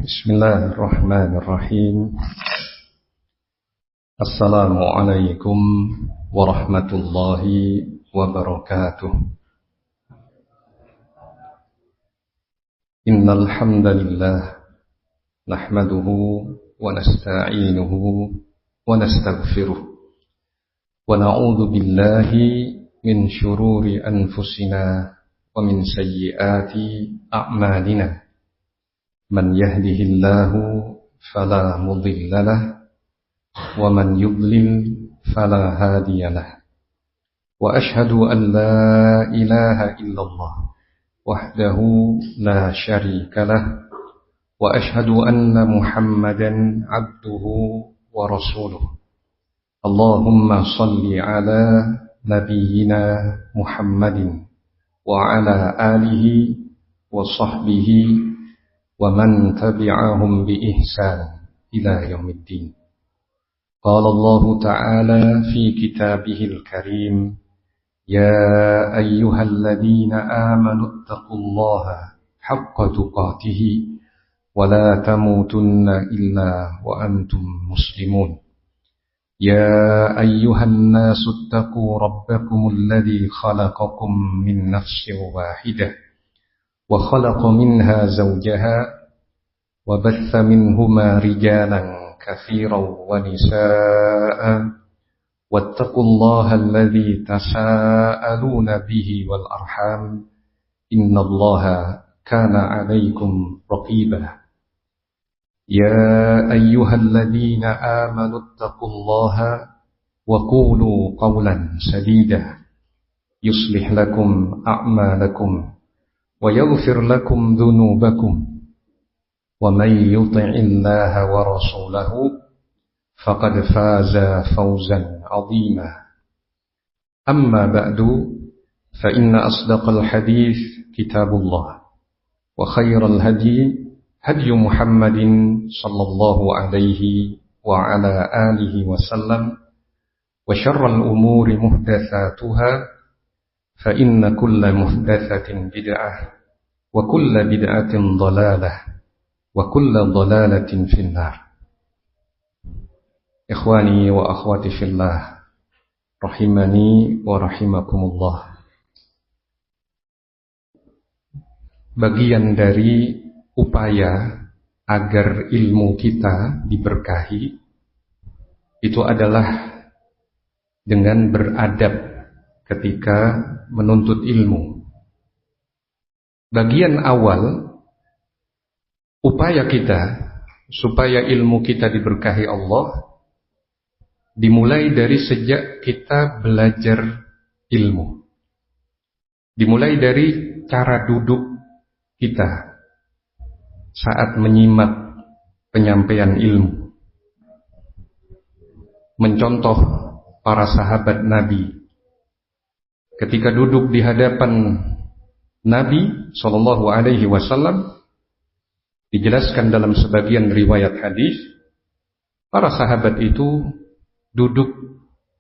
Bismillahirrahmanirrahim. Assalamualaikum warahmatullahi wabarakatuh. Innal hamdalillah nahmaduhu wa nasta'inuhu wa nastaghfiruh wa na'udzu billahi min syururi anfusina wa min sayyiati a'malina. Man yahdihillahu fala mudilla lahu wa man yudlil fala hadiya lahu. Wa ashhadu an la ilaha illallah wahdahu la syarika lahu wa ashhadu anna Muhammadan abduhu wa rasuluh. Allahumma salli ala nabiyyina Muhammadin wa ala alihi wa sahbihi wa man tabi'ahum bi ihsan ila yaumiddin. Qala Allah Ta'ala fi kitabihil karim, ya ayyuhalladzina amanu taqullaha haqqa tuqatih wa la tamutunna illa wa antum muslimun. Ya ayyuhan nasu taqu rabbakumul ladzi khalaqakum min nafsin wahidah wa khalaqa minha zawjaha wa batha minhuma rijalan katsiran wa nisaa'a wattaqullaha alladzi tasaaluna bihi wal arham innallaha kana 'alaykum raqiba. Ya ayyuhalladzina amanu taqullaha wa qulu qawlan sadida yuslih lakum a'malakum wa yaghfir lakum dhunubakum wa may yuti'illaha wa rasulahu faqad faza fawzan 'azima. Amma ba'du, fa inna asdaqal hadits kitabullah wa khairal hadi hadyu Muhammadin sallallahu alaihi wa ala alihi wasallam wa syarral umuri muhdatsatuha fa inna kulla muhdatsatin bid'ah wa kulla bid'atin dhalalah wa kulla dhalalatin finnar. Ikhwani wa akhwati fillah, rahimani wa rahimakumullah. Bagian dari upaya agar ilmu kita diberkahi itu adalah dengan beradab ketika menuntut ilmu. Bagian awal upaya kita supaya ilmu kita diberkahi Allah dimulai dari sejak kita belajar ilmu. Dimulai dari cara duduk kita saat menyimak penyampaian ilmu. Mencontoh para sahabat Nabi ketika duduk di hadapan Nabi Shallallahu Alaihi Wasallam, dijelaskan dalam sebagian riwayat hadis, para sahabat itu duduk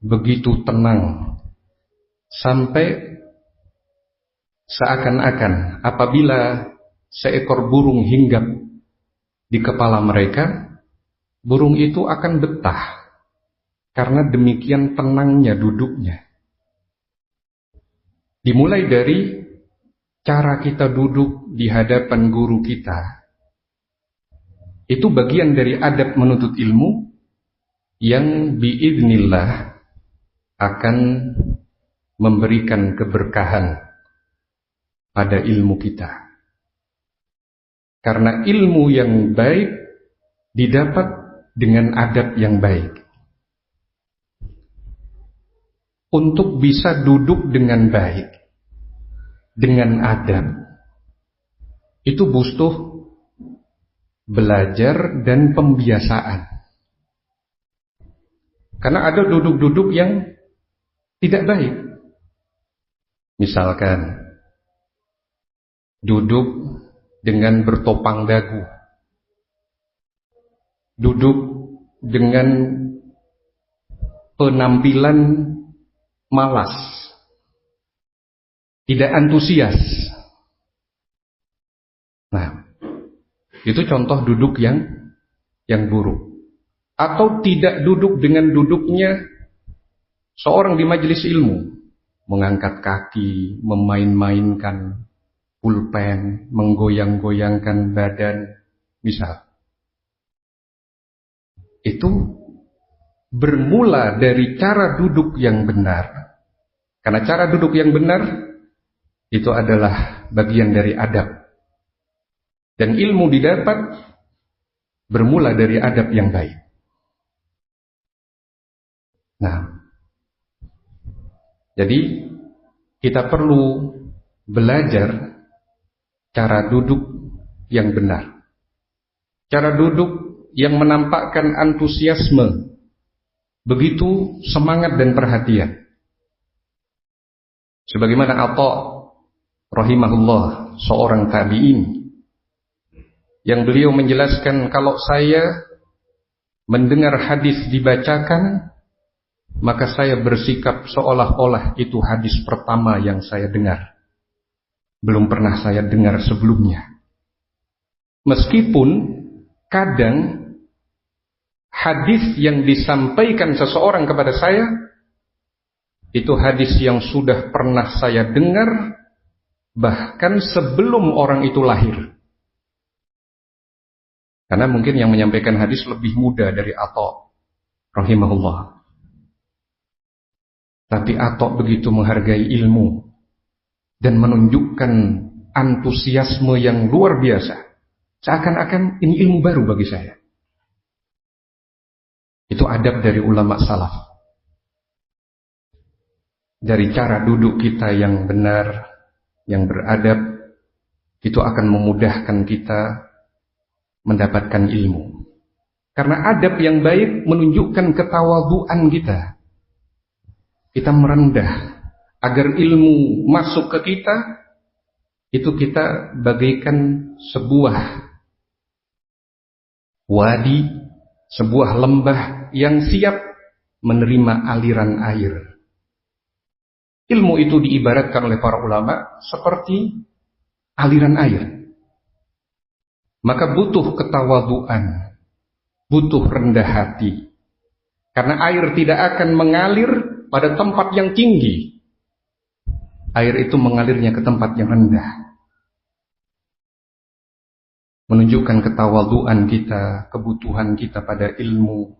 begitu tenang sampai seakan-akan apabila seekor burung hinggap di kepala mereka, burung itu akan betah karena demikian tenangnya duduknya. Dimulai dari cara kita duduk di hadapan guru kita. Itu bagian dari adab menuntut ilmu yang biiznillah akan memberikan keberkahan pada ilmu kita. Karena ilmu yang baik didapat dengan adab yang baik. Untuk bisa duduk dengan baik, dengan adab, itu butuh belajar dan pembiasaan. Karena ada duduk-duduk yang tidak baik. Misalkan duduk dengan bertopang dagu, duduk dengan penampilan malas, tidak antusias. Nah, Itu contoh duduk yang buruk. Atau tidak duduk dengan duduknya seorang di majelis ilmu, mengangkat kaki, memain-mainkan pulpen, menggoyang-goyangkan badan, misal. Itu bermula dari cara duduk yang benar. Karena cara duduk yang benar itu adalah bagian dari adab. Dan ilmu didapat bermula dari adab yang baik. Nah, jadi kita perlu belajar cara duduk yang benar. Cara duduk yang menampakkan antusiasme, begitu semangat dan perhatian. Sebagaimana Atha rahimahullah, seorang tabi'in, yang beliau menjelaskan, kalau saya mendengar hadis dibacakan, maka saya bersikap seolah-olah itu hadis pertama yang saya dengar. Belum pernah saya dengar sebelumnya. Meskipun kadang hadis yang disampaikan seseorang kepada saya, itu hadis yang sudah pernah saya dengar, bahkan sebelum orang itu lahir. Karena mungkin yang menyampaikan hadis lebih muda dari Atha rahimahullah. Tapi Atha begitu menghargai ilmu dan menunjukkan antusiasme yang luar biasa. Seakan-akan ini ilmu baru bagi saya. Itu adab dari ulama salaf. Dari cara duduk kita yang benar, yang beradab, itu akan memudahkan kita mendapatkan ilmu. Karena adab yang baik menunjukkan ketawadhuan kita. Kita merendah agar ilmu masuk ke kita, itu kita bagaikan sebuah wadi, sebuah lembah yang siap menerima aliran air. Ilmu itu diibaratkan oleh para ulama seperti aliran air. Maka butuh ketawadhuan, butuh rendah hati. Karena air tidak akan mengalir pada tempat yang tinggi. Air itu mengalirnya ke tempat yang rendah. Menunjukkan ketawadhuan kita, kebutuhan kita pada ilmu.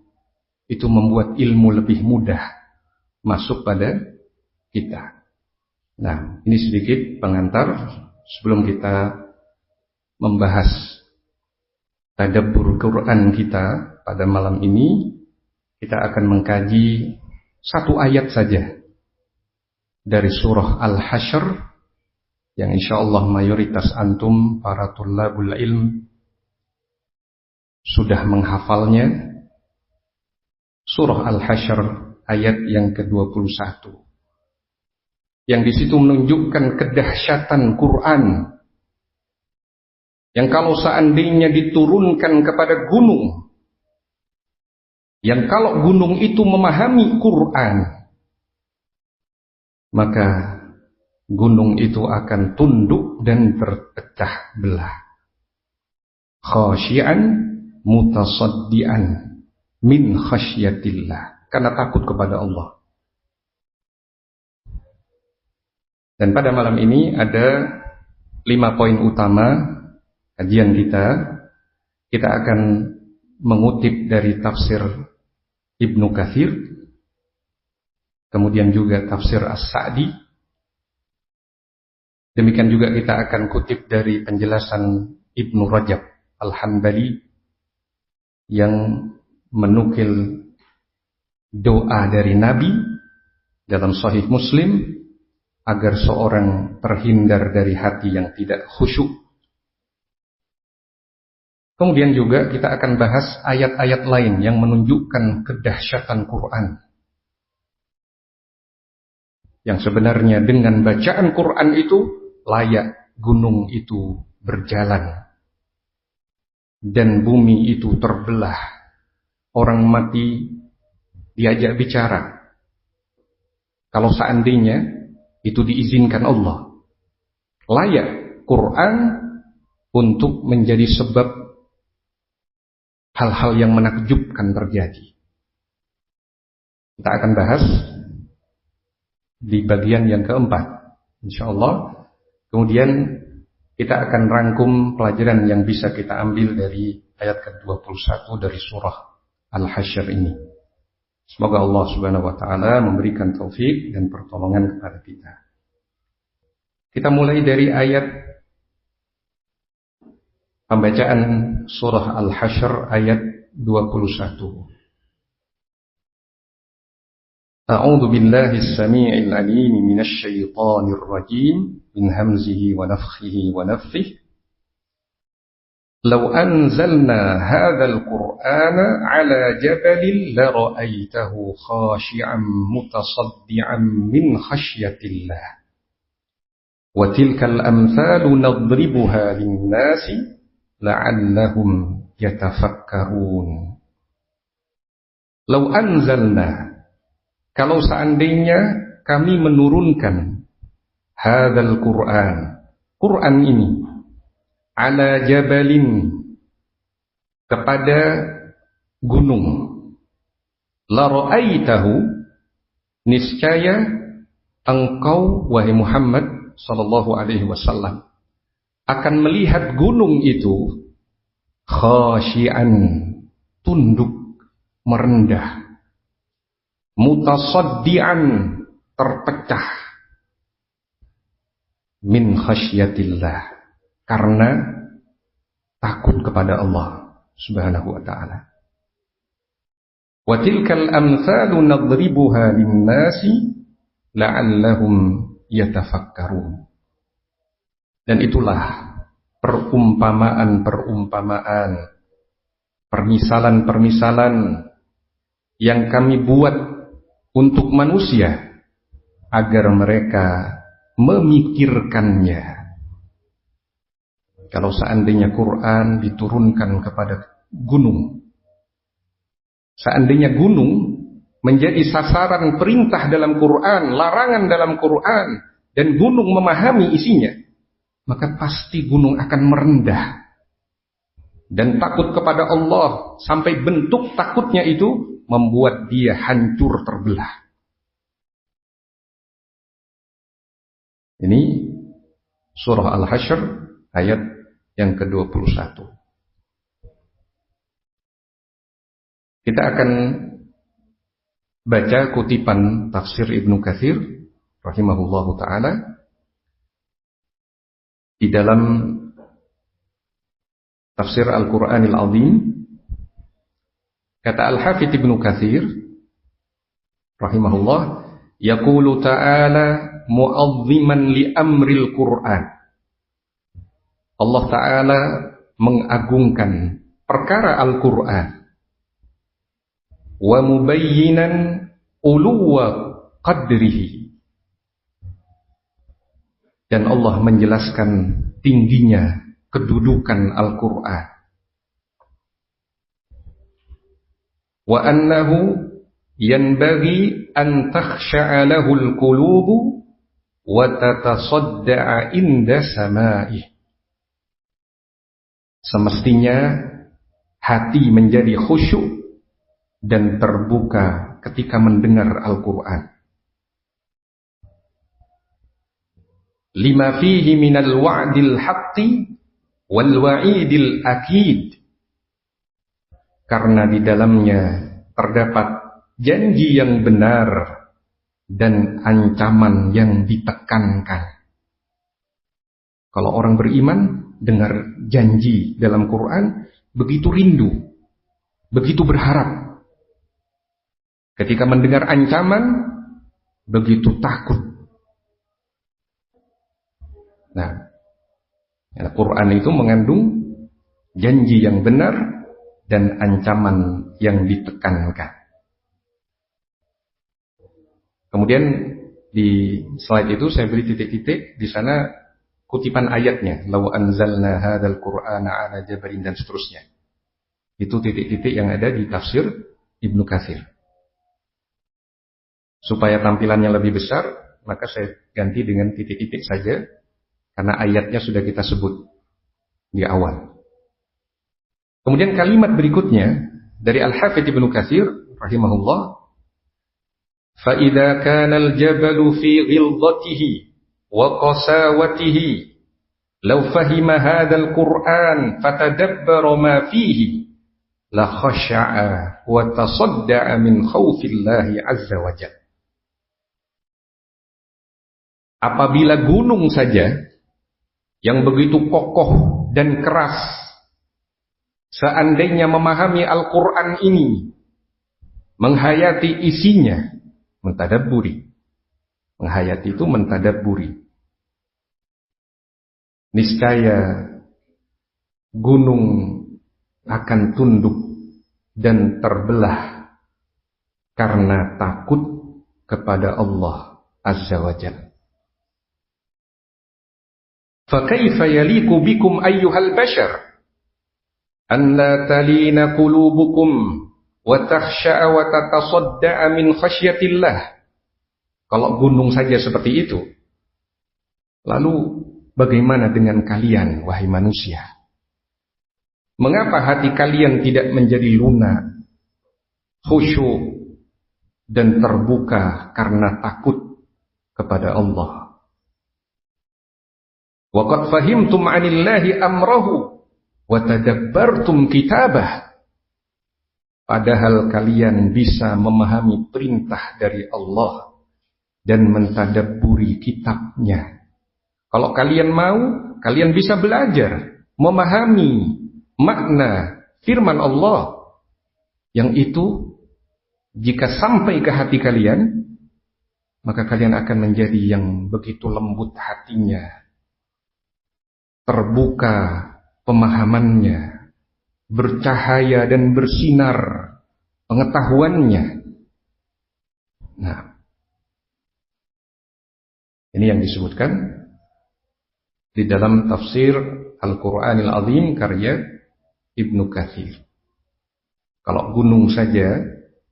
Itu membuat ilmu lebih mudah masuk pada kita. Nah, ini sedikit pengantar sebelum kita membahas tadabbur Quran kita pada malam ini. Kita akan mengkaji satu ayat saja dari surah Al-Hasyr yang insyaallah mayoritas antum para thullabul ilm sudah menghafalnya. Surah Al-Hasyr ayat yang ke-21. Yang di situ menunjukkan kedahsyatan Quran. Yang kalau seandainya diturunkan kepada gunung, yang kalau gunung itu memahami Quran, maka gunung itu akan tunduk dan terpecah belah. Khasyian mutasaddian min khasyatillah, karena takut kepada Allah. Dan pada malam ini ada 5 poin utama kajian kita. Kita akan mengutip dari tafsir Ibnu Katsir, kemudian juga tafsir As-Sa'di. Demikian juga kita akan kutip dari penjelasan Ibnu Rajab Al-Hanbali yang menukil doa dari Nabi dalam Sahih Muslim agar seorang terhindar dari hati yang tidak khusyuk. Kemudian juga kita akan bahas ayat-ayat lain yang menunjukkan kedahsyatan Quran. Yang sebenarnya dengan bacaan Quran itu layak gunung itu berjalan. Dan bumi itu terbelah. Orang mati diajak bicara. Kalau seandainya itu diizinkan Allah. Layak Quran untuk menjadi sebab hal-hal yang menakjubkan terjadi. Kita akan bahas di bagian yang keempat, insyaallah. Kemudian kita akan rangkum pelajaran yang bisa kita ambil dari ayat ke-21 dari surah Al-Hasyr ini. Semoga Allah Subhanahu wa taala memberikan taufik dan pertolongan kepada kita. Kita mulai dari ayat pembacaan surah Al-Hasyr ayat 21. A'udzu billahi as-sami'il 'alim minasy syaithanir rajim min hamzihi wa nafthihi wa nafthihi. Law anzalna hadzal qur'ana 'ala jabalin la ra'aitahu khashi'an mutasaddian min khashyatillah. Wa tilkal amsalu nadribuha lin-nasi la'allahum yatafakkarun. Law anzalna, kalau seandainya kami menurunkan hadzal Qur'an, Qur'an ini, ala jabalin, kepada gunung, la ra'aitahu, niscaya engkau wahai Muhammad sallallahu alaihi wasallam akan melihat gunung itu khasyian, tunduk merendah, mutasaddian, terpecah, min khasyatillah, karena takut kepada Allah Subhanahu wa ta'ala. Wa tilkal amsalu nadribuha lin-nasi la'allahum yatafakkarun. Dan itulah perumpamaan-perumpamaan, permisalan-permisalan yang kami buat untuk manusia agar mereka memikirkannya. Kalau seandainya Quran diturunkan kepada gunung, seandainya gunung menjadi sasaran perintah dalam Quran, larangan dalam Quran, dan gunung memahami isinya, maka pasti gunung akan merendah dan takut kepada Allah, sampai bentuk takutnya itu membuat dia hancur terbelah. Ini surah Al-Hasyr ayat yang ke-21. Kita akan baca kutipan tafsir Ibnu Katsir rahimahullahu ta'ala di dalam tafsir Al-Qur'anil Azim. Kata Al-Hafidz Ibnu Katsir rahimahullah, yaqulu ta'ala mu'azziman li amril Qur'an. Allah Ta'ala mengagungkan perkara Al-Qur'an, wa mubayyinan uluwa qadrihi, dan Allah menjelaskan tingginya kedudukan Al-Qur'an. Wa annahu yanbaghi an takhsha'a lahul qulubu wa tatasadda'a inda sama'ih. Semestinya hati menjadi khusyuk dan terbuka ketika mendengar Al-Qur'an. Lima fihi minal wa'dil haqqi wal wa'idil akid, karena di dalamnya terdapat janji yang benar dan ancaman yang ditekankan. Kalau orang beriman dengar janji dalam Quran, begitu rindu, begitu berharap. Ketika mendengar ancaman, begitu takut. Nah, Al-Quran itu mengandung janji yang benar dan ancaman yang ditekankan. Kemudian di slide itu saya beri titik-titik, di sana kutipan ayatnya, law anzalna hadzal qur'ana 'ala jabalin, dan seterusnya. Itu titik-titik yang ada di tafsir Ibnu Katsir. Supaya tampilannya lebih besar, maka saya ganti dengan titik-titik saja, karena ayatnya sudah kita sebut di awal. Kemudian kalimat berikutnya dari Al-Hafidz Ibnu Katsir rahimahullah, fa idza kana al-jabalu fi ghilzatihi wa qasawatihi law fahima hadzal Qur'an fatadabbara ma fihi la khasha'a wa tasadda'a min khaufillahi azza wa jalla. Apabila gunung saja yang begitu kokoh dan keras, seandainya memahami Al-Quran ini, menghayati isinya, mentadabburi. Menghayati itu mentadabburi. Niscaya gunung akan tunduk dan terbelah karena takut kepada Allah Azza wa Jalla. فَكَيْفَ يَلِيقُ بِكُمْ أَيُّهَا الْبَشَرُ أَنْ لَا تَلِينَ قُلُوبُكُمْ وَتَخْشَعَ وَتَتَصَدَّعَ مِنْ خَشْيَةِ اللَّهِ. Kalau gunung saja seperti itu, lalu bagaimana dengan kalian, wahai manusia? Mengapa hati kalian tidak menjadi lunak, khusyuk, dan terbuka karena takut kepada Allah? وَقَدْ فَهِمْتُمْ عَنِ اللَّهِ أَمْرَهُ وَتَدَبَّرْتُمْ كِتَابَهُ. Padahal kalian bisa memahami perintah dari Allah dan mentadabburi kitabnya. Kalau kalian mau, kalian bisa belajar memahami makna firman Allah, yang itu jika sampai ke hati kalian, maka kalian akan menjadi yang begitu lembut hatinya, terbuka pemahamannya, bercahaya dan bersinar pengetahuannya. Nah, ini yang disebutkan di dalam tafsir Al-Quranil Azim karya Ibnu Katsir. Kalau gunung saja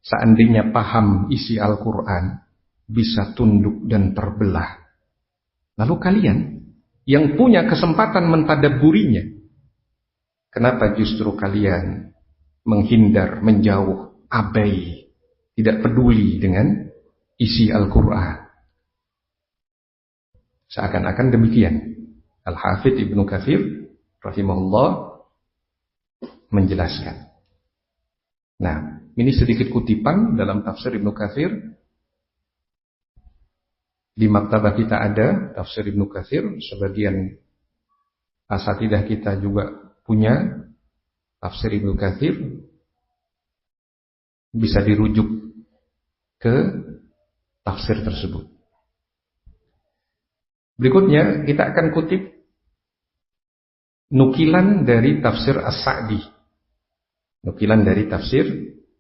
seandainya paham isi Al-Quran bisa tunduk dan terbelah, lalu kalian yang punya kesempatan mentadabburinya, kenapa justru kalian menghindar, menjauh, abai, tidak peduli dengan isi Al-Quran? Seakan-akan demikian. Al-Hafidz Ibnu Katsir rahimahullah menjelaskan. Nah, ini sedikit kutipan dalam tafsir Ibnu Katsir. Di maktabah kita ada tafsir Ibnu Katsir, sebagian asatidah kita juga punya tafsir Ibnu Katsir, bisa dirujuk ke tafsir tersebut. Berikutnya kita akan kutip nukilan dari tafsir As-Sa'di. Nukilan dari tafsir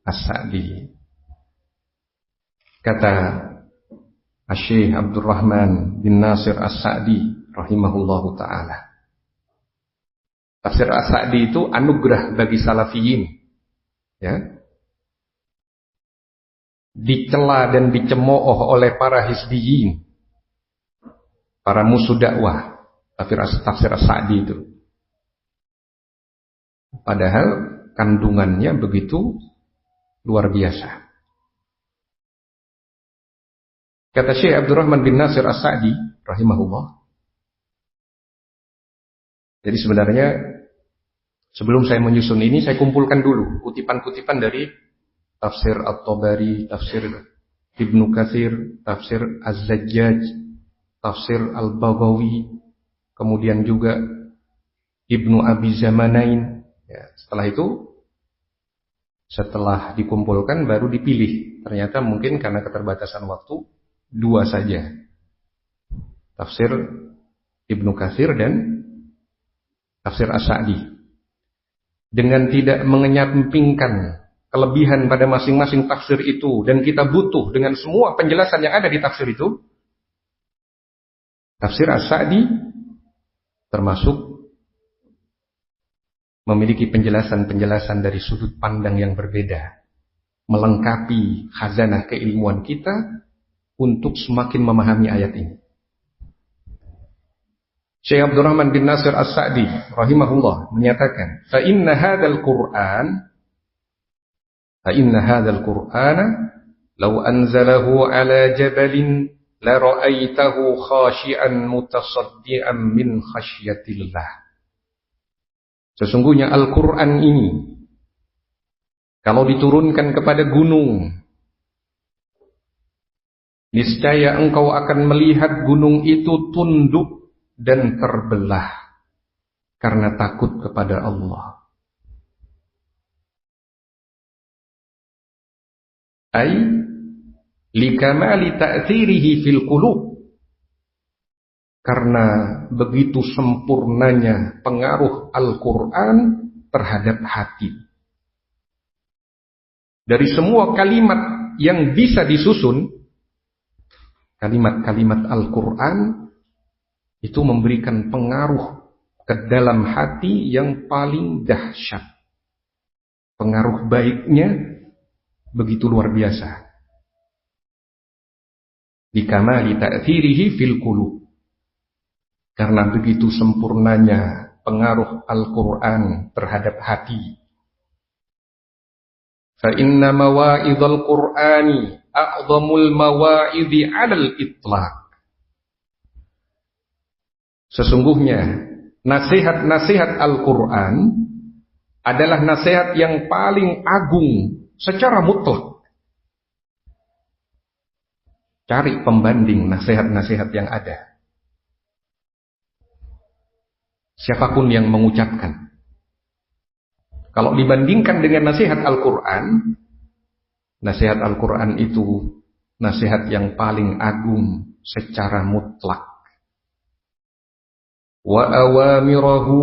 As-Sa'di. Kata Asy-Syaikh Abdurrahman bin Nasir As-Sa'di rahimahullahu ta'ala, tafsir As-Sa'di itu anugerah bagi salafiyin, ya, dicela dan dicemooh oleh para hizbiyin, para musuh dakwah. Tafsir As-Sa'di itu, padahal kandungannya begitu luar biasa. Kata Syekh Abdurrahman bin Nasir As-Sa'di rahimahullah, jadi sebenarnya sebelum saya menyusun ini, saya kumpulkan dulu kutipan-kutipan dari tafsir At-Tabari, tafsir Ibnu Katsir, tafsir Az-Zajjaj, tafsir Al-Baghawi, kemudian juga Ibnu Abi Zamanain. Ya, setelah itu, setelah dikumpulkan baru dipilih. Ternyata mungkin karena keterbatasan waktu, 2 saja, tafsir Ibnu Katsir dan tafsir As-Sa'di. Dengan tidak mengenyampingkan kelebihan pada masing-masing tafsir itu, dan kita butuh dengan semua penjelasan yang ada di tafsir itu, tafsir As-Sa'di termasuk memiliki penjelasan-penjelasan dari sudut pandang yang berbeda, melengkapi khazanah keilmuan kita untuk semakin memahami ayat ini. Syekh Abdurrahman bin Nasir As-Sa'di rahimahullah menyatakan, fa inna hadzal Qur'ana law anzalahu ala jabalin la ra'aitahu khashi'an mutasaddian min khasyatillah. Sesungguhnya Al-Qur'an ini kalau diturunkan kepada gunung, niscaya engkau akan melihat gunung itu tunduk dan terbelah karena takut kepada Allah. Ai likamali ta'thirihi fil qulub, karena begitu sempurnanya pengaruh Al-Qur'an terhadap hati. Dari semua kalimat yang bisa disusun, kalimat-kalimat Al-Qur'an itu memberikan pengaruh ke dalam hati yang paling dahsyat. Pengaruh baiknya begitu luar biasa. Bikamali ta'thirihi fil qulub, karena begitu sempurnanya pengaruh Al-Qur'an terhadap hati. Fa inna mawa'idhal Qur'ani a'zamul mawa'idhi 'alal itlaq. Sesungguhnya nasihat-nasihat Al-Quran adalah nasihat yang paling agung secara mutlak. Cari pembanding nasihat-nasihat yang ada. Siapapun yang mengucapkan. Kalau dibandingkan dengan nasihat Al-Quran, nasihat Al-Quran itu nasihat yang paling agung secara mutlak. Wa awamirahu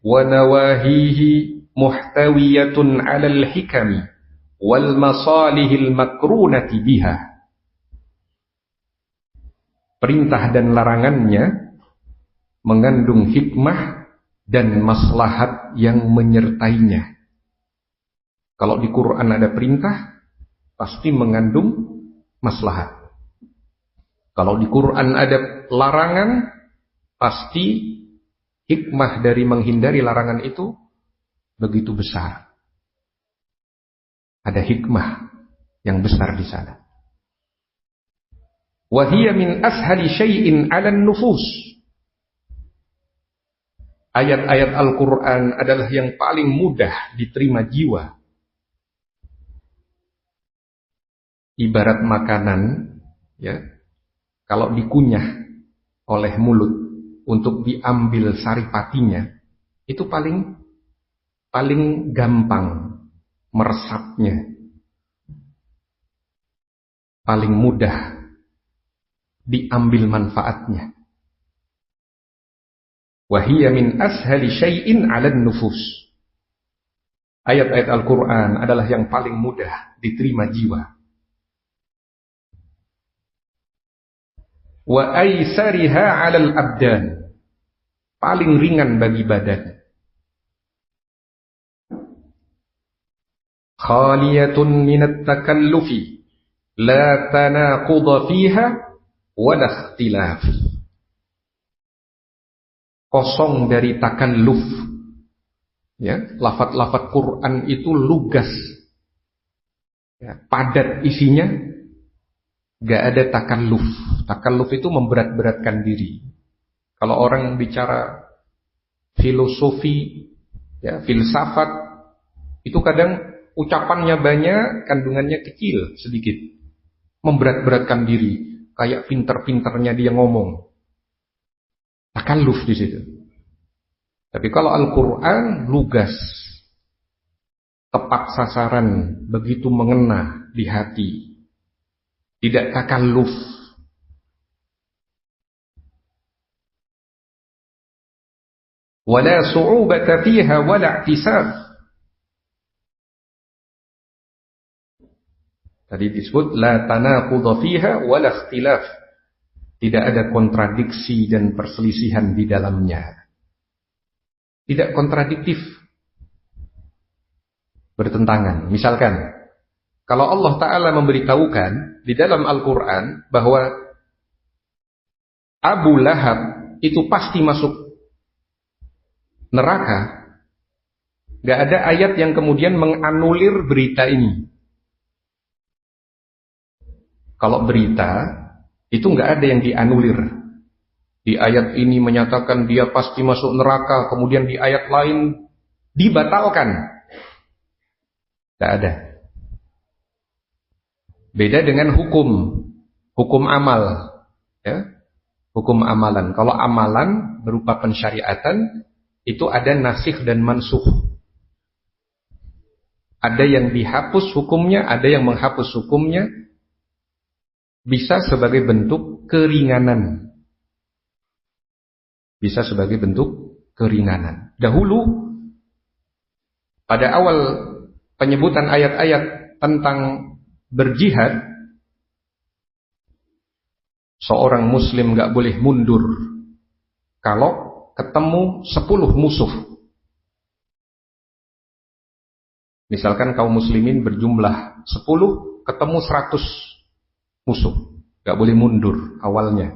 wa nawahihi muhtawiyatun 'alal hikami wal masalihil makrunati biha. Perintah dan larangannya mengandung hikmah dan maslahat yang menyertainya. Kalau di Quran ada perintah, pasti mengandung maslahat. Kalau di Quran ada larangan, pasti hikmah dari menghindari larangan itu begitu besar. Ada hikmah yang besar di sana. Wa hiya min ashali syai'in 'alan nufus. Ayat-ayat Al-Quran adalah yang paling mudah diterima jiwa. Ibarat makanan, ya, kalau dikunyah oleh mulut untuk diambil saripatinya, itu paling gampang meresapnya, paling mudah diambil manfaatnya. Wahiyya min ashali syai'in 'alan nufus. Ayat-ayat Al-Quran adalah yang paling mudah diterima jiwa. Wa aisariha 'alal abdan, paling ringan bagi badan. Khaliyatun minat takallufi, la tanaqudha fiha wa la ikhtilaf. Kosong dari takalluf. Ya, lafaz-lafaz Quran itu lugas. Ya, padat isinya, gak ada takalluf. Takalluf itu memberat-beratkan diri. Kalau orang bicara filosofi, ya, filsafat, itu kadang ucapannya banyak, kandungannya kecil sedikit. Memberat-beratkan diri, kayak pinter-pinternya dia ngomong. Takalluf di situ. Tapi kalau Al-Quran lugas, tepat sasaran, begitu mengena di hati, tidak takalluf. Wala su'ubata fiha wala i'tisab. Tadi disebut la tanaqudha fiha wala ikhtilaf. Tidak ada kontradiksi dan perselisihan di dalamnya. Tidak kontradiktif. Bertentangan. Misalkan, kalau Allah Ta'ala memberitahukan di dalam Al-Quran bahwa Abu Lahab itu pasti masuk neraka, gak ada ayat yang kemudian menganulir berita ini. Kalau berita itu gak ada yang dianulir. Di ayat ini menyatakan dia pasti masuk neraka, kemudian di ayat lain dibatalkan. Gak ada. Beda dengan hukum amal, ya. Hukum amalan. Kalau amalan berupa pensyariatan itu ada nasikh dan mansukh. Ada yang dihapus hukumnya, ada yang menghapus hukumnya. Bisa sebagai bentuk keringanan. Bisa sebagai bentuk keringanan. Dahulu pada awal penyebutan ayat-ayat tentang berjihad, seorang muslim gak boleh mundur kalau ketemu 10 musuh. Misalkan kaum muslimin berjumlah 10, ketemu 100 musuh, gak boleh mundur awalnya.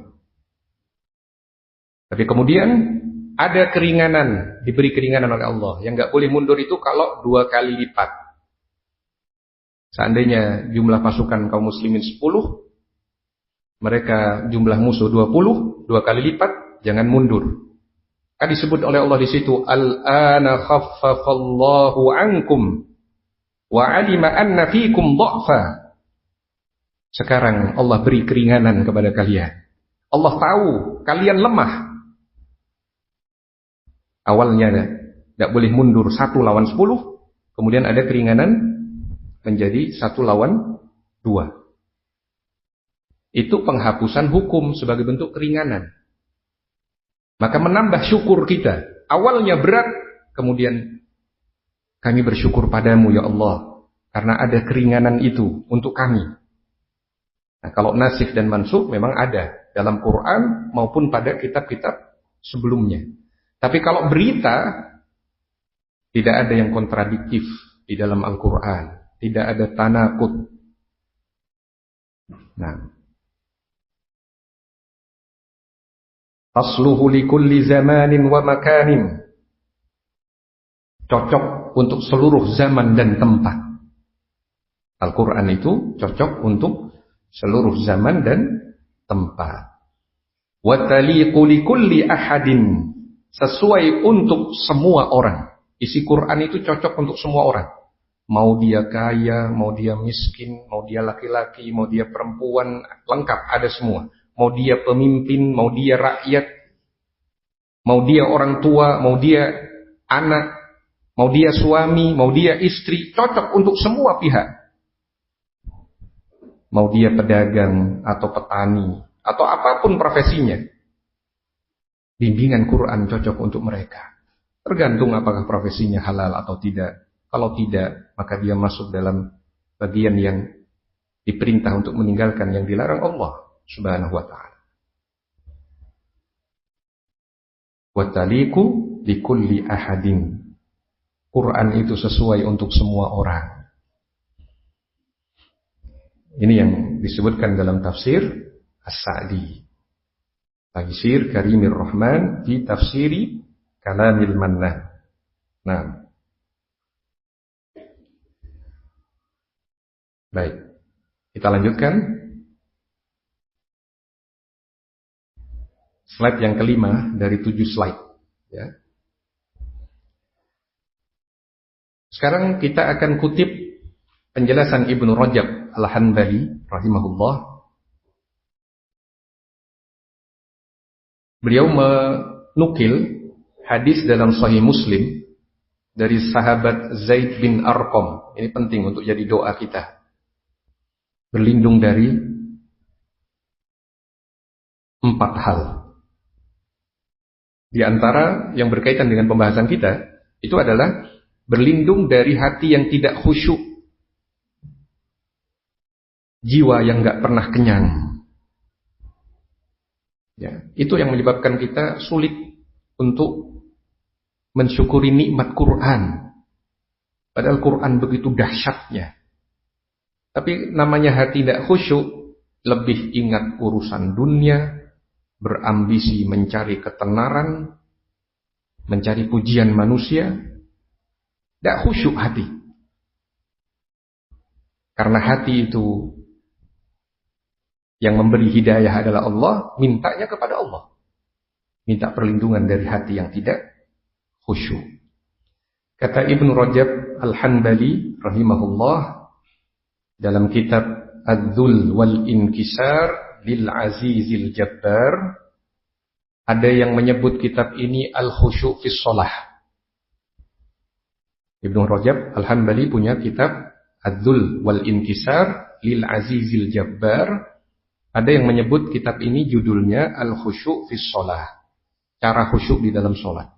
Tapi kemudian ada keringanan, diberi keringanan oleh Allah. Yang gak boleh mundur itu kalau 2 kali lipat. Seandainya jumlah pasukan kaum muslimin 10, mereka jumlah musuh 20, 2 kali lipat, jangan mundur. Kan disebut oleh Allah di situ, al-ana khaffafallahu ankum wa alima anna fikum dha'fa. Sekarang Allah beri keringanan kepada kalian. Allah tahu kalian lemah. Awalnya tidak boleh mundur 1 lawan 10, kemudian ada keringanan menjadi 1 lawan 2. Itu penghapusan hukum sebagai bentuk keringanan. Maka menambah syukur kita. Awalnya berat, kemudian kami bersyukur padamu ya Allah, karena ada keringanan itu untuk kami. Nah, kalau nasikh dan mansukh memang ada dalam Quran maupun pada kitab-kitab sebelumnya. Tapi kalau berita, tidak ada yang kontradiktif di dalam Al-Quran. Tidak ada tanaqud. Nah, asluhu likulli zamanin wa makanin. Cocok untuk seluruh zaman dan tempat. Al-Quran itu cocok untuk seluruh zaman dan tempat. Wa taliqu likulli ahadin. Sesuai untuk semua orang. Isi Quran itu cocok untuk semua orang. Mau dia kaya, mau dia miskin, mau dia laki-laki, mau dia perempuan, lengkap ada semua. Mau dia pemimpin, mau dia rakyat, mau dia orang tua, mau dia anak, mau dia suami, mau dia istri, cocok untuk semua pihak. Mau dia pedagang atau petani atau apapun profesinya, bimbingan Quran cocok untuk mereka. Tergantung apakah profesinya halal atau tidak. Kalau tidak, maka dia masuk dalam bagian yang diperintah untuk meninggalkan yang dilarang Allah Subhanahu wa ta'ala. Wa taliqu likulli ahadin. Quran itu sesuai untuk semua orang. Ini yang disebutkan dalam tafsir As-Sa'di. Tafsir Karimir Rahman di tafsiri Kalamil Mannan. Nah, baik, kita lanjutkan. Slide yang kelima dari 7 slide. Ya. Sekarang kita akan kutip penjelasan Ibnu Rajab Al-Hanbali rahimahullah. Beliau menukil hadis dalam Sahih Muslim dari sahabat Zaid bin Arqam. Ini penting untuk jadi doa kita. Berlindung dari 4 hal. Di antara yang berkaitan dengan pembahasan kita, itu adalah berlindung dari hati yang tidak khusyuk. Jiwa yang gak pernah kenyang. Ya, itu yang menyebabkan kita sulit untuk mensyukuri nikmat Quran. Padahal Quran begitu dahsyatnya. Tapi namanya hati tidak khusyuk, lebih ingat urusan dunia, berambisi mencari ketenaran, mencari pujian manusia, tidak khusyuk hati. Karena hati itu yang memberi hidayah adalah Allah, mintanya kepada Allah. Minta perlindungan dari hati yang tidak khusyuk. Kata Ibnu Rajab Al-Hanbali rahimahullah dalam kitab Ad-Dhul wal Inkisar lil Azizil Jabbar, ada yang menyebut kitab ini Al-Khusyuk fis Shalah. Ibnu Rajab Al-Hanbali punya kitab Ad-Dhul wal Inkisar lil Azizil Jabbar. Ada yang menyebut kitab ini judulnya Al-Khusyuk fis Shalah, cara khusyuk di dalam sholat.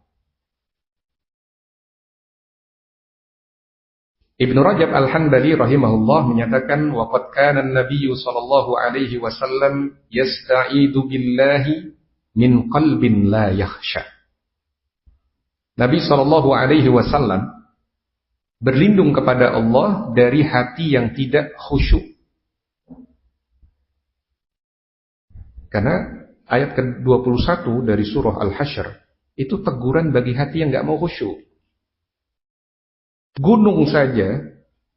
Ibnu Rajab Al-Hanbali rahimahullah menyatakan, waqad kana an-nabiy sallallahu alaihi wasallam yasta'idu billahi min qalbin la yakhsha. Nabi sallallahu alaihi wasallam berlindung kepada Allah dari hati yang tidak khusyuk. Karena ayat ke-21 dari surah Al-Hasyr itu teguran bagi hati yang enggak mau khusyuk. Gunung saja,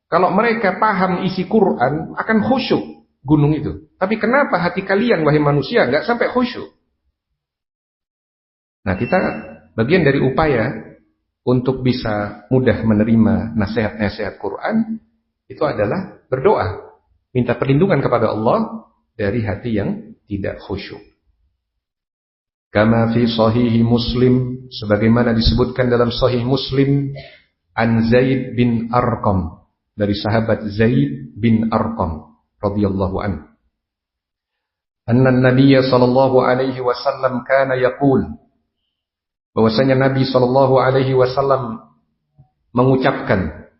kalau mereka paham isi Quran, akan khusyuk gunung itu. Tapi kenapa hati kalian, wahai manusia, nggak sampai khusyuk? Nah, kita bagian dari upaya untuk bisa mudah menerima nasihat-nasihat Quran, itu adalah berdoa. Minta perlindungan kepada Allah dari hati yang tidak khusyuk. Kama fi Sahih Muslim, sebagaimana disebutkan dalam Sahih Muslim, an Zaid bin Arqam, dari sahabat Zaid bin Arqam radhiyallahu anhu, anna Nabiy sallallahu alaihi wasallam kana yaqul, bahwasanya Nabi sallallahu alaihi wasallam mengucapkan,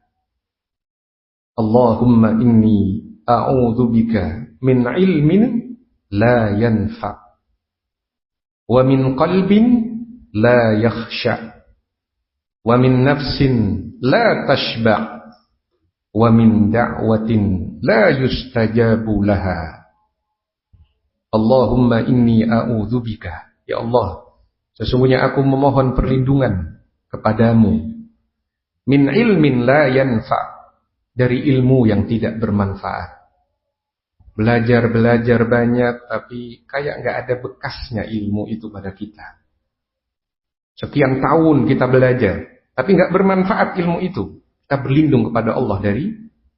Allahumma inni a'udzubika min ilmin la yanfa wa min qalbin la yakhsha wa min nafsin la tashba' wa min da'watin la yustajabu laha. Allahumma inni a'udzubika, ya Allah, sesungguhnya aku memohon perlindungan kepadamu, min ilmin la yanfa', dari ilmu yang tidak bermanfaat. Belajar banyak tapi kayak nggak ada bekasnya ilmu itu pada kita. Sekian tahun kita belajar, tapi nggak bermanfaat ilmu itu. Kita berlindung kepada Allah dari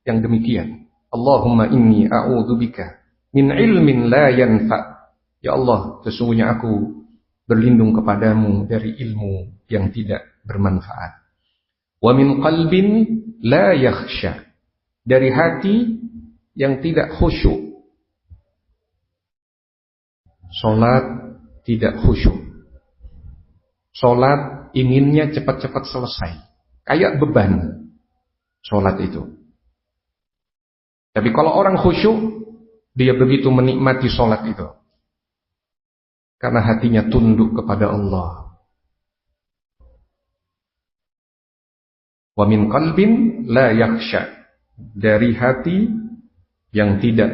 yang demikian. Allahumma inni a'udzubika min ilmin la yanfa'. Ya Allah, sesungguhnya aku berlindung kepadamu dari ilmu yang tidak bermanfaat. Wa min qalbin la yakhsha, dari hati yang tidak khusyuk. Salat tidak khusyuk. Salat inginnya cepat-cepat selesai, kayak beban salat itu. Tapi kalau orang khusyuk, dia begitu menikmati salat itu, karena hatinya tunduk kepada Allah. Wa min qalbin la yakhsha, dari hati yang tidak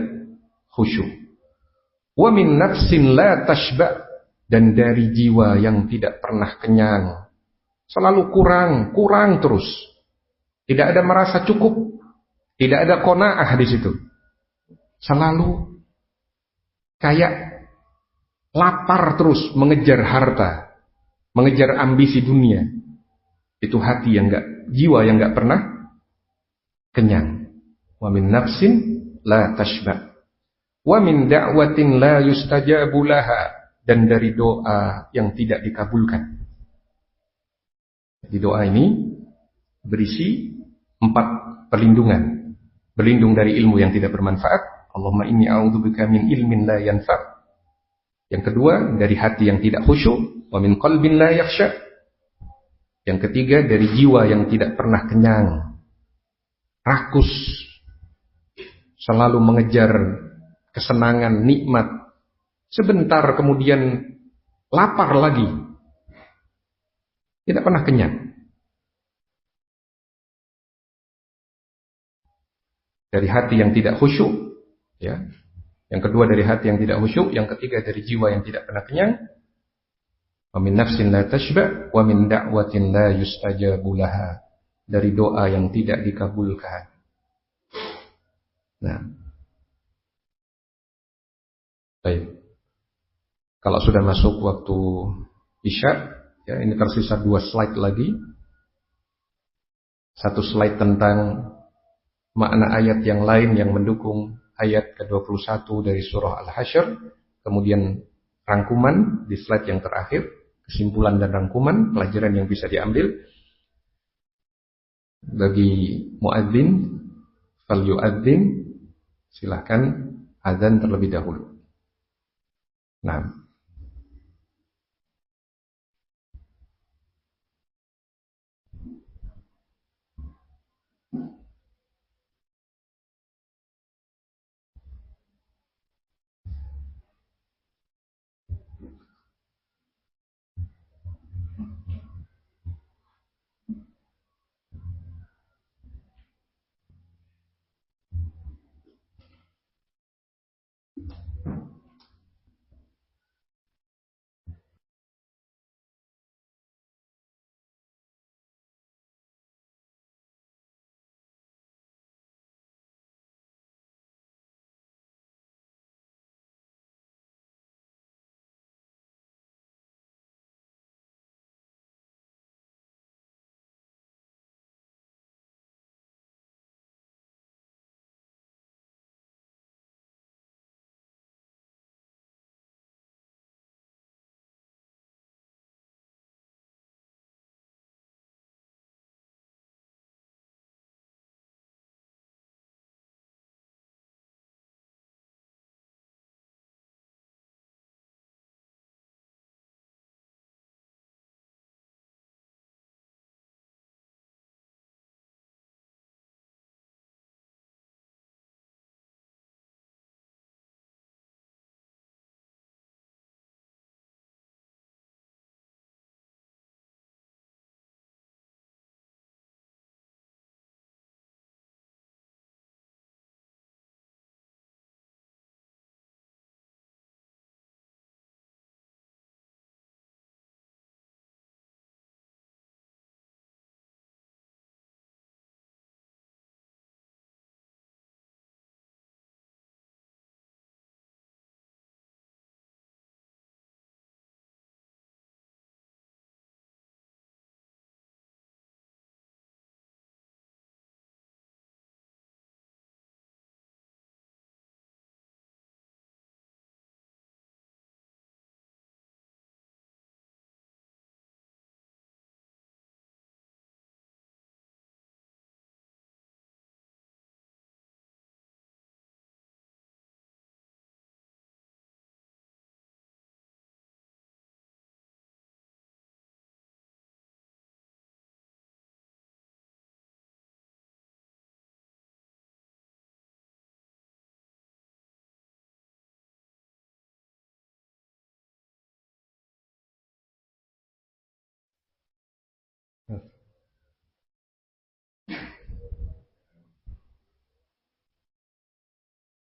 khusyuk. Wa min nafsin la tashba', dan dari jiwa yang tidak pernah kenyang. Selalu kurang terus. Tidak ada merasa cukup, tidak ada qanaah di situ. Selalu kayak lapar terus mengejar harta, mengejar ambisi dunia. Itu hati yang jiwa yang enggak pernah kenyang. Wa min nafsin la tashba', wa min da'watin la yustajabu laha, dan dari doa yang tidak dikabulkan. Di doa ini berisi 4 perlindungan. Berlindung dari ilmu yang tidak bermanfaat. Allahumma inni a'udzubika min ilmin la yanfa'. Yang kedua, dari hati yang tidak khusyuk. Wa min qalbin la yakhsha. Yang ketiga, dari jiwa yang tidak pernah kenyang, rakus, selalu mengejar kesenangan, nikmat. Sebentar kemudian lapar lagi, tidak pernah kenyang. Dari hati yang tidak khusyuk, ya, Yang kedua dari hati yang tidak khusyuk, yang ketiga dari jiwa yang tidak pernah kenyang. Wa min nafsin la tashba wa min da'watin la yustajabu laha. Dari doa yang tidak dikabulkan. Nah. Baik. Kalau sudah masuk waktu Isya, ya ini tersisa 2 slide lagi. 1 slide tentang makna ayat yang lain yang mendukung ayat ke-21 dari surah Al-Hasyr. Kemudian rangkuman di slide yang terakhir, kesimpulan dan rangkuman, pelajaran yang bisa diambil. Bagi muadzin, fal yu'adzin, silahkan azan terlebih dahulu. Nah.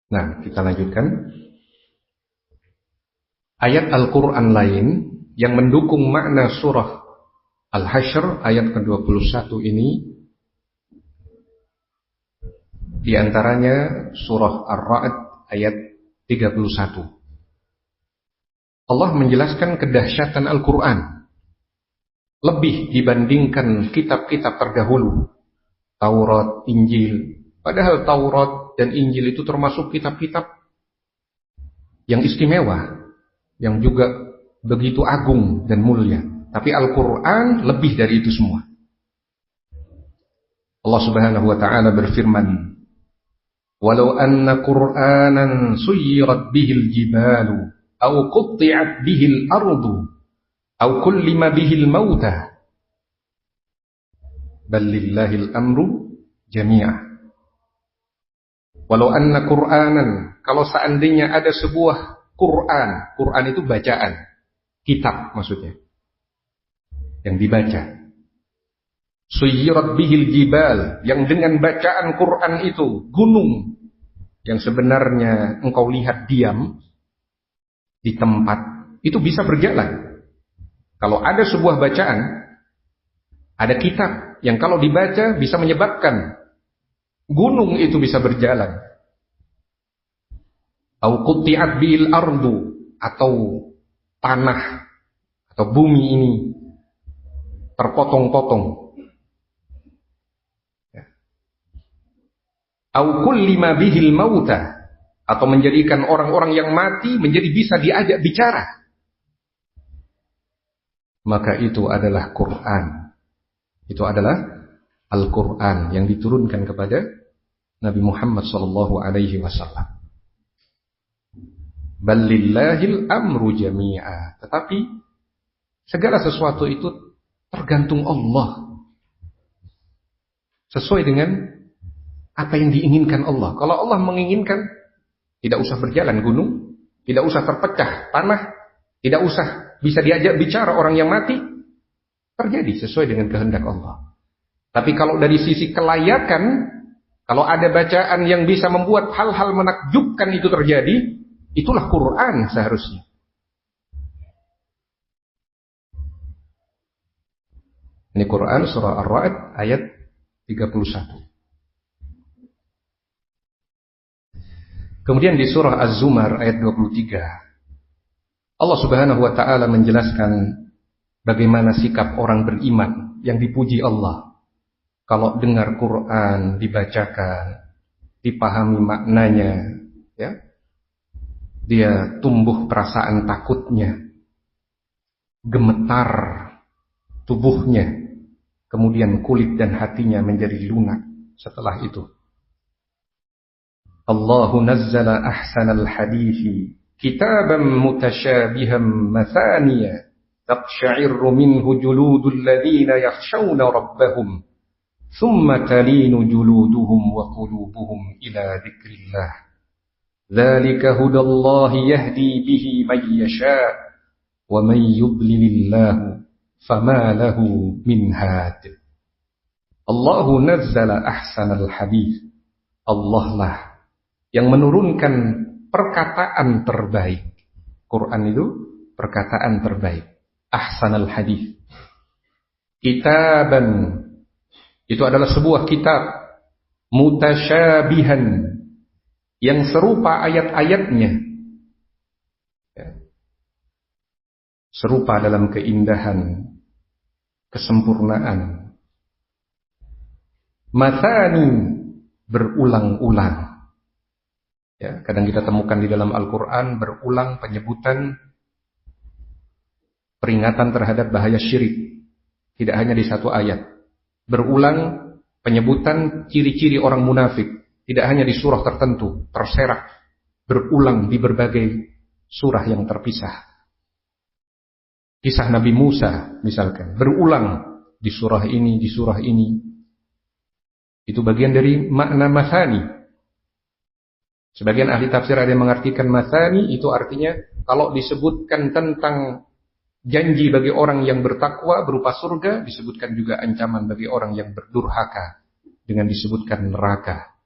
Nah, kita lanjutkan. Ayat Al-Quran lain yang mendukung makna surah Al-Hasyr ayat ke-21 ini, di antaranya surah Ar-Ra'd ayat 31. Allah menjelaskan kedahsyatan Al-Quran lebih dibandingkan kitab-kitab terdahulu, Taurat, Injil. Padahal Taurat dan Injil itu termasuk kitab-kitab yang istimewa, yang juga begitu agung dan mulia. Tapi Al-Quran lebih dari itu semua. Allah Subhanahu wa ta'ala berfirman, "Walau anna Qur'anan suyirat bihil jibalu, au qutti'at bihil ardu, au kullima bihil mauta, bal lillahil amru jami'ah." Walau anna Qur'anan, kalau seandainya ada sebuah Quran, Quran itu bacaan, kitab maksudnya, yang dibaca. Suyirat bihil jibal, yang dengan bacaan Quran itu gunung yang sebenarnya engkau lihat diam di tempat, itu bisa berjalan. Kalau ada sebuah bacaan, ada kitab yang kalau dibaca bisa menyebabkan gunung itu bisa berjalan. Au qutti'at bil ardu, atau tanah atau bumi ini terpotong-potong. Au kullima bihil mauta, atau menjadikan orang-orang yang mati menjadi bisa diajak bicara. Maka itu adalah Quran. Itu adalah Al-Quran yang diturunkan kepada Nabi Muhammad SAW. Balillahil amru jami'a. Tetapi segala sesuatu itu tergantung Allah. Sesuai dengan apa yang diinginkan Allah. Kalau Allah menginginkan, tidak usah berjalan gunung, tidak usah terpecah tanah, tidak usah bisa diajak bicara orang yang mati, terjadi sesuai dengan kehendak Allah. Tapi kalau dari sisi kelayakan, kalau ada bacaan yang bisa membuat hal-hal menakjubkan itu terjadi, itulah Quran seharusnya. Ini Quran surah Ar-Ra'd ayat 31. Kemudian di surah Az-Zumar ayat 23, Allah Subhanahu wa taala menjelaskan bagaimana sikap orang beriman yang dipuji Allah. Kalau dengar Quran dibacakan, dipahami maknanya, ya, dia tumbuh perasaan takutnya, gemetar tubuhnya, kemudian kulit dan hatinya menjadi lunak setelah itu. Allahu nazzala ahsanal hadithi kitaban mutasyabihan mathaniya taqsha'irru minhu juludul ladzina yakhshawna rabbahum thumma talinu juluduhum wa qulubuhum ila dzikrillah. Dzalika hudallahi yahdi bihi man yasha' wa man yudlilillahu fama lahu min had. Allahu nazzala ahsanal hadits. Allah lah yang menurunkan perkataan terbaik. Quran itu perkataan terbaik. Ahsanal hadits. Kitaban, itu adalah sebuah kitab mutasyabihan, yang serupa ayat-ayatnya, serupa dalam keindahan, kesempurnaan. Mathani, berulang-ulang. Ya, kadang kita temukan di dalam Al-Quran berulang penyebutan peringatan terhadap bahaya syirik. Tidak hanya di satu ayat. Berulang penyebutan ciri-ciri orang munafik. Tidak hanya di surah tertentu, terserak. Berulang di berbagai surah yang terpisah. Kisah Nabi Musa misalkan, berulang di surah ini, di surah ini. Itu bagian dari makna mathani. Sebagian ahli tafsir ada yang mengartikan mathani itu artinya kalau disebutkan tentang janji bagi orang yang bertakwa berupa surga, disebutkan juga ancaman bagi orang yang berdurhaka dengan disebutkan neraka.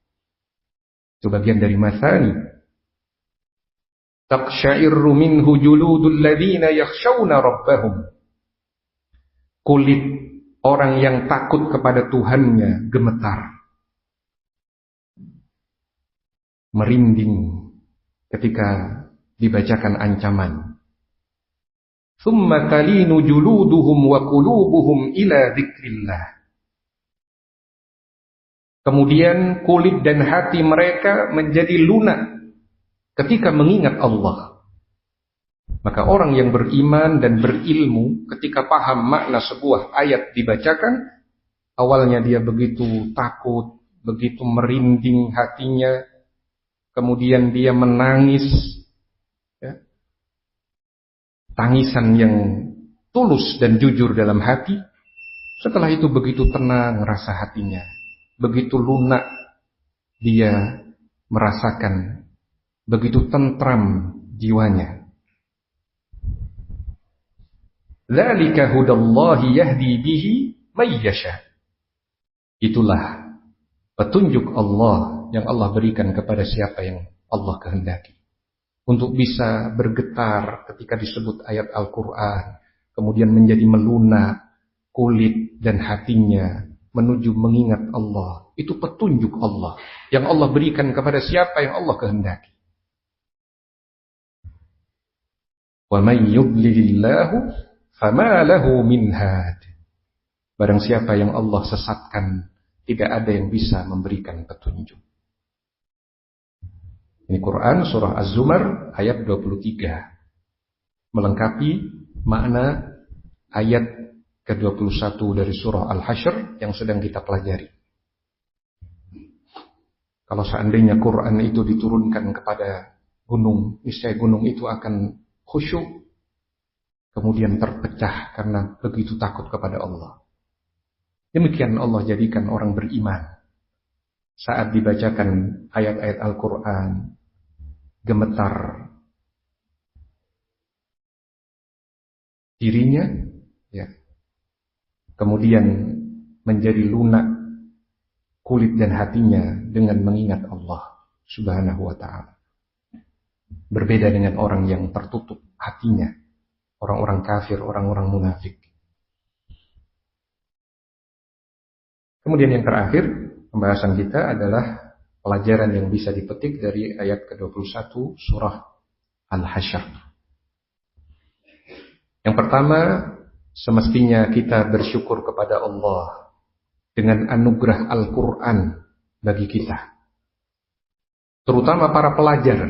Itu bagian dari mathani. Taqsha'irru minhu juludul ladzina yakhshawna rabbahum. Kulit orang yang takut kepada Tuhannya gemetar, merinding ketika dibacakan ancaman. Thumma talinu juluduhum wa qulubuhum ila dzikrillah. Kemudian kulit dan hati mereka menjadi lunak ketika mengingat Allah. Maka orang yang beriman dan berilmu ketika paham makna sebuah ayat dibacakan, awalnya dia begitu takut, begitu merinding hatinya, kemudian dia menangis, ya, tangisan yang tulus dan jujur dalam hati. Setelah itu begitu tenang rasa hatinya, begitu lunak dia merasakan, begitu tentram jiwanya. Dzalika hudallahi yahdi bihi may yasha. Itulah petunjuk Allah yang Allah berikan kepada siapa yang Allah kehendaki. Untuk bisa bergetar ketika disebut ayat Al-Quran, kemudian menjadi melunak kulit dan hatinya menuju mengingat Allah. Itu petunjuk Allah yang Allah berikan kepada siapa yang Allah kehendaki. Wa may yudlilillahu fama lahu min had. Barang siapa yang Allah sesatkan, tidak ada yang bisa memberikan petunjuk. Ini Quran surah Az-Zumar ayat 23. Melengkapi makna ayat ke-21 dari surah Al-Hasyr yang sedang kita pelajari. Kalau seandainya Quran itu diturunkan kepada gunung, niscaya gunung itu akan khusyuk, kemudian terpecah karena begitu takut kepada Allah. Demikian Allah jadikan orang beriman. Saat dibacakan ayat-ayat Al-Quran, gemetar dirinya, ya. Kemudian menjadi lunak kulit dan hatinya dengan mengingat Allah Subhanahu wa ta'ala. Berbeda dengan orang yang tertutup hatinya, orang-orang kafir, orang-orang munafik. Kemudian yang terakhir, pembahasan kita adalah pelajaran yang bisa dipetik dari ayat ke-21 surah Al-Hasyr. Yang pertama, semestinya kita bersyukur kepada Allah dengan anugerah Al-Quran bagi kita. Terutama para pelajar,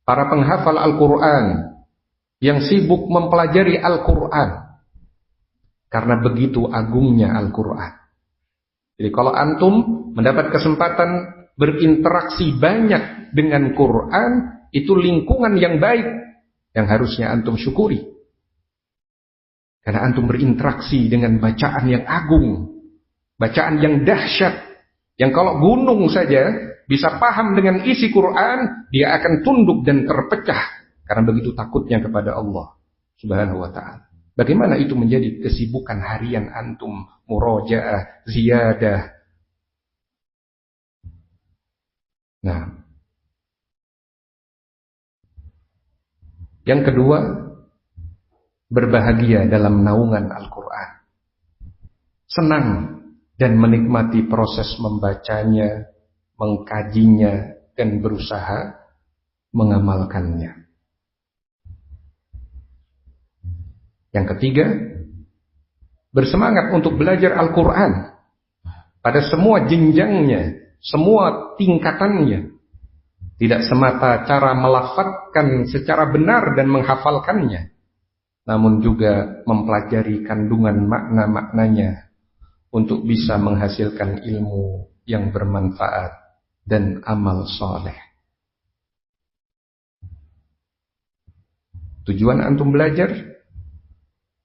para penghafal Al-Quran yang sibuk mempelajari Al-Quran. Karena begitu agungnya Al-Quran. Jadi kalau antum mendapat kesempatan berinteraksi banyak dengan Quran, itu lingkungan yang baik yang harusnya antum syukuri. Karena antum berinteraksi dengan bacaan yang agung, bacaan yang dahsyat, yang kalau gunung saja bisa paham dengan isi Quran, dia akan tunduk dan terpecah karena begitu takutnya kepada Allah Subhanahu wa ta'ala. Bagaimana itu menjadi kesibukan harian antum, murojaah, ziyadah. Nah, yang kedua, berbahagia dalam naungan Al-Quran. Senang dan menikmati proses membacanya, mengkajinya, dan berusaha mengamalkannya. Yang ketiga, bersemangat untuk belajar Al-Quran pada semua jenjangnya, semua tingkatannya. Tidak semata cara melafadzkan secara benar dan menghafalkannya, namun juga mempelajari kandungan makna-maknanya untuk bisa menghasilkan ilmu yang bermanfaat dan amal soleh. Tujuan antum belajar,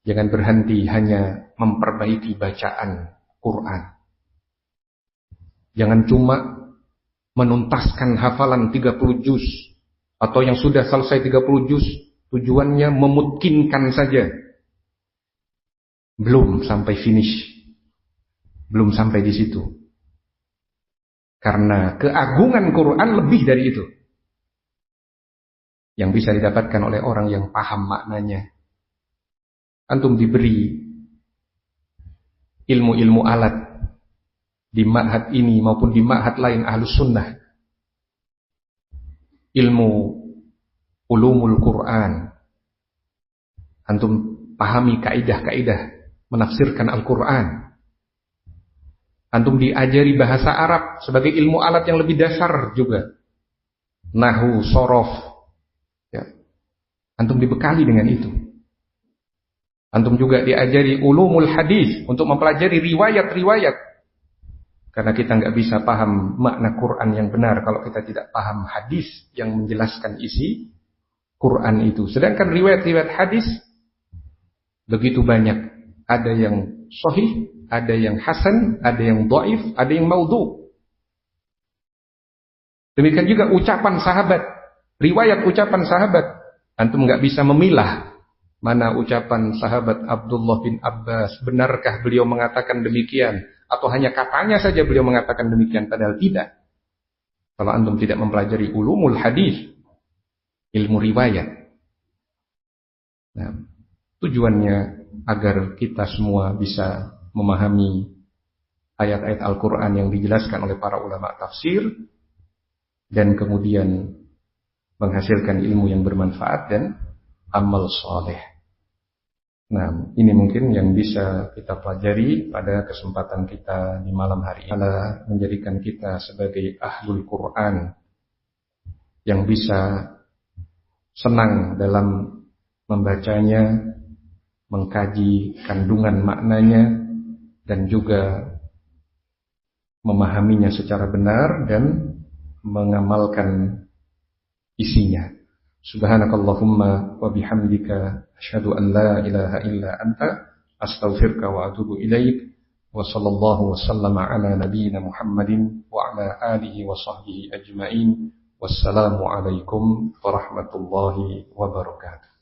jangan berhenti hanya memperbaiki bacaan Quran. Jangan cuma menuntaskan hafalan 30 juz atau yang sudah selesai 30 juz, tujuannya memutkinkan saja. Belum sampai finish. Belum sampai di situ. Karena keagungan Quran lebih dari itu. Yang bisa didapatkan oleh orang yang paham maknanya. Antum diberi ilmu-ilmu alat di ma'had ini maupun di ma'had lain Ahlus Sunnah. Ilmu ulumul Quran. Antum pahami kaidah-kaidah menafsirkan Al-Quran. Antum diajari bahasa Arab sebagai ilmu alat yang lebih dasar juga. Nahwu, sorof. Ya. Antum dibekali dengan itu. Antum juga diajari ulumul hadis untuk mempelajari riwayat-riwayat. Karena kita nggak bisa paham makna Quran yang benar kalau kita tidak paham hadis yang menjelaskan isi Quran itu. Sedangkan riwayat-riwayat hadis begitu banyak. Ada yang sahih, ada yang hasan, ada yang dhaif, ada yang maudhu. Demikian juga ucapan sahabat, riwayat ucapan sahabat. Antum nggak bisa memilah mana ucapan sahabat Abdullah bin Abbas, benarkah beliau mengatakan demikian, atau hanya katanya saja beliau mengatakan demikian, padahal tidak. Kalau antum tidak mempelajari ulumul hadis, ilmu riwayat. Nah, tujuannya agar kita semua bisa memahami ayat-ayat Al-Quran yang dijelaskan oleh para ulama tafsir, dan kemudian menghasilkan ilmu yang bermanfaat dan amal soleh. Nah, ini mungkin yang bisa kita pelajari pada kesempatan kita di malam hari ini, adalah menjadikan kita sebagai ahlul Quran yang bisa senang dalam membacanya, mengkaji kandungan maknanya, dan juga memahaminya secara benar dan mengamalkan isinya. Subhanakallahumma wa bihamdika asyhadu an la ilaha illa anta astaghfiruka wa atubu ilaik. Wa sallallahu wasallama ala nabiyyina Muhammadin wa ala alihi wa sahbihi ajmain. Wassalamu alaikum warahmatullahi wabarakatuh.